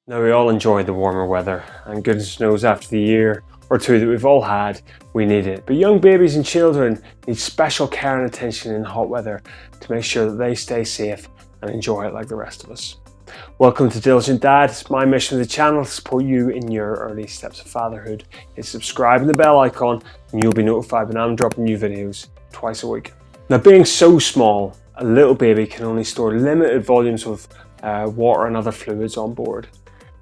Now, we all enjoy the warmer weather, and goodness knows after the year or two that we've all had, we need it. But young babies and children need special care and attention in hot weather to make sure that they stay safe and enjoy it like the rest of us. Welcome to Diligent Dad. It's my mission with the channel to support you in your early steps of fatherhood. Hit subscribe and the bell icon and you'll be notified when I'm dropping new videos twice a week. Now, being so small, a little baby can only store limited volumes of water and other fluids on board.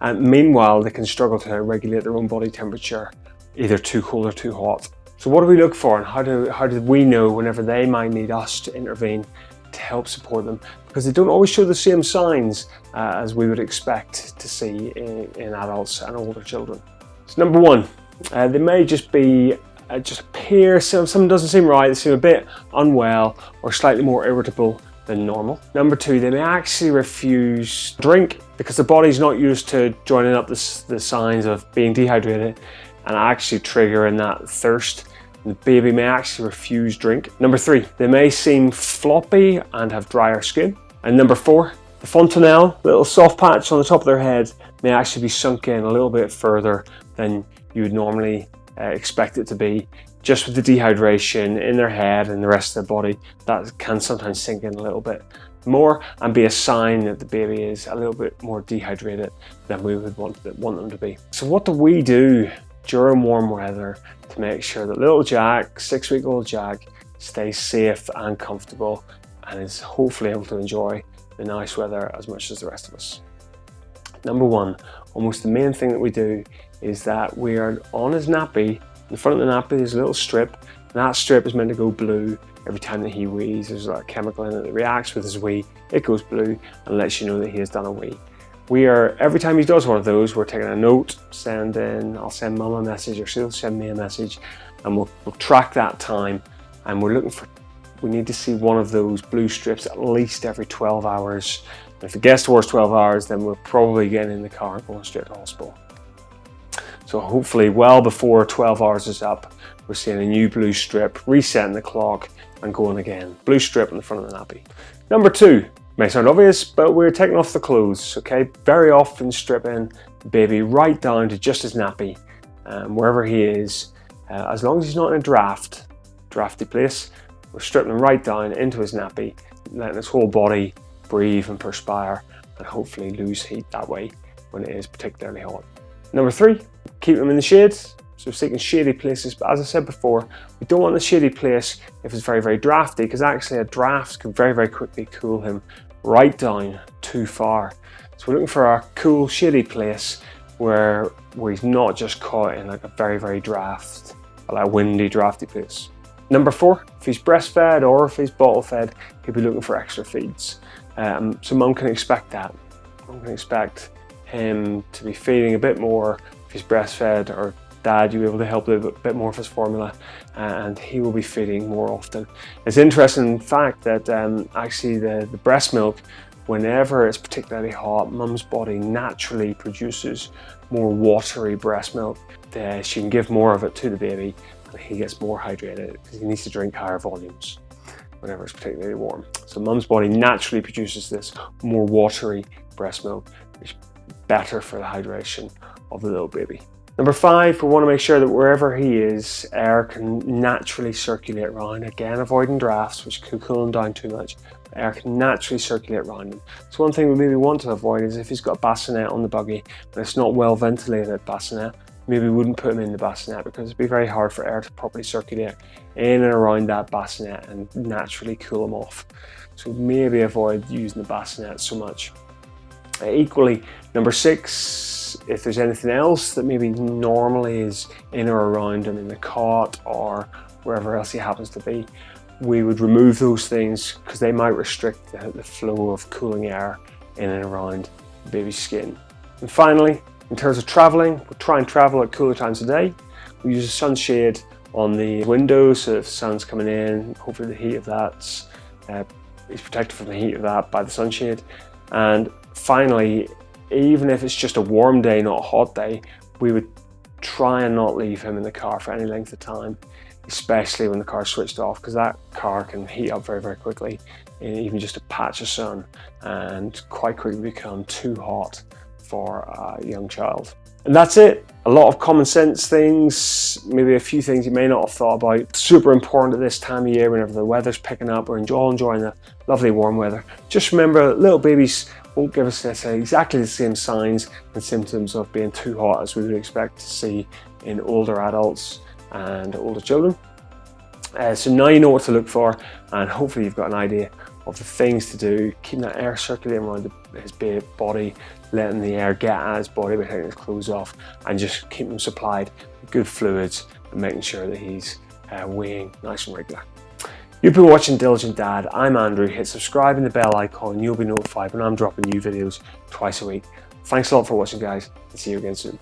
And meanwhile, they can struggle to regulate their own body temperature, either too cold or too hot. So what do we look for, and how do we know whenever they might need us to intervene to help support them? Because they don't always show the same signs as we would expect to see in adults and older children. So number one, they may just be just appear, something doesn't seem right, they seem a bit unwell or slightly more irritable than normal. Number two, they may actually refuse drink because the body's not used to joining up the signs of being dehydrated and actually triggering that thirst. The baby may actually refuse drink. Number three, they may seem floppy and have drier skin. And number four, the fontanelle, little soft patch on the top of their head, may actually be sunk in a little bit further than you would normally expect it to be. Just with the dehydration in their head and the rest of their body, that can sometimes sink in a little bit more and be a sign that the baby is a little bit more dehydrated than we would want them to be. So what do we do during warm weather to make sure that little Jack, 6-week-old Jack, stays safe and comfortable and is hopefully able to enjoy the nice weather as much as the rest of us? Number one, almost the main thing that we do is that we are on his nappy. In front of the nappy there's a little strip, and that strip is meant to go blue every time that he wees. There's a chemical in it that reacts with his wee, it goes blue and lets you know that he has done a wee. Every time he does one of those, we're taking a note, I'll send mum a message or she'll send me a message, and we'll track that time, and we need to see one of those blue strips at least every 12 hours. And if it gets towards 12 hours, then we're probably getting in the car and going straight to hospital. So hopefully well before 12 hours is up, we're seeing a new blue strip, resetting the clock and going again. Blue strip in the front of the nappy. Number two, may sound obvious, but we're taking off the clothes, okay? Very often stripping the baby right down to just his nappy, wherever he is. As long as he's not in a drafty place, we're stripping him right down into his nappy, letting his whole body breathe and perspire and hopefully lose heat that way when it is particularly hot. Number three, keep him in the shade. So seeking shady places, but as I said before, we don't want the shady place if it's very, very drafty, because actually a draft can very, very quickly cool him right down too far. So we're looking for a cool, shady place where he's not just caught in like a very, very like a windy, drafty place. Number four, if he's breastfed or if he's bottle fed, he'll be looking for extra feeds. So mum can expect that. Mum can expect him to be feeding a bit more if he's breastfed, or dad, you'll be able to help a bit more of his formula, and he will be feeding more often. It's interesting fact that actually the breast milk, whenever it's particularly hot, mum's body naturally produces more watery breast milk. She can give more of it to the baby and he gets more hydrated because he needs to drink higher volumes whenever it's particularly warm. So mum's body naturally produces this more watery breast milk, which is better for the hydration of the little baby. Number five, we want to make sure that wherever he is, air can naturally circulate around. Again, avoiding drafts, which could cool him down too much. Air can naturally circulate around him. So one thing we maybe want to avoid is if he's got a bassinet on the buggy and it's not well ventilated bassinet, maybe we wouldn't put him in the bassinet because it'd be very hard for air to properly circulate in and around that bassinet and naturally cool him off. So maybe avoid using the bassinet so much. Equally, number six, if there's anything else that maybe normally is in or around him in the cot or wherever else he happens to be, we would remove those things because they might restrict the flow of cooling air in and around the baby's skin. And finally, in terms of traveling, we'll try and travel at cooler times of day. We use a sunshade on the windows so if the sun's coming in, hopefully the heat of that, he's protected from the heat of that by the sunshade. And finally, even if it's just a warm day, not a hot day, we would try and not leave him in the car for any length of time, especially when the car's switched off, because that car can heat up very, very quickly in even just a patch of sun and quite quickly become too hot for a young child. And that's it. A lot of common sense things, maybe a few things you may not have thought about. Super important at this time of year whenever the weather's picking up. We're all enjoying the lovely warm weather. Just remember, little babies won't give us necessarily exactly the same signs and symptoms of being too hot as we would expect to see in older adults and older children. So now you know what to look for, and hopefully you've got an idea of the things to do, keeping that air circulating around his body, letting the air get at his body by taking his clothes off, and just keeping him supplied with good fluids and making sure that he's weeing nice and regular. You've been watching Diligent Dad. I'm Andrew. Hit subscribe and the bell icon and you'll be notified when I'm dropping new videos twice a week. Thanks a lot for watching, guys, and see you again soon.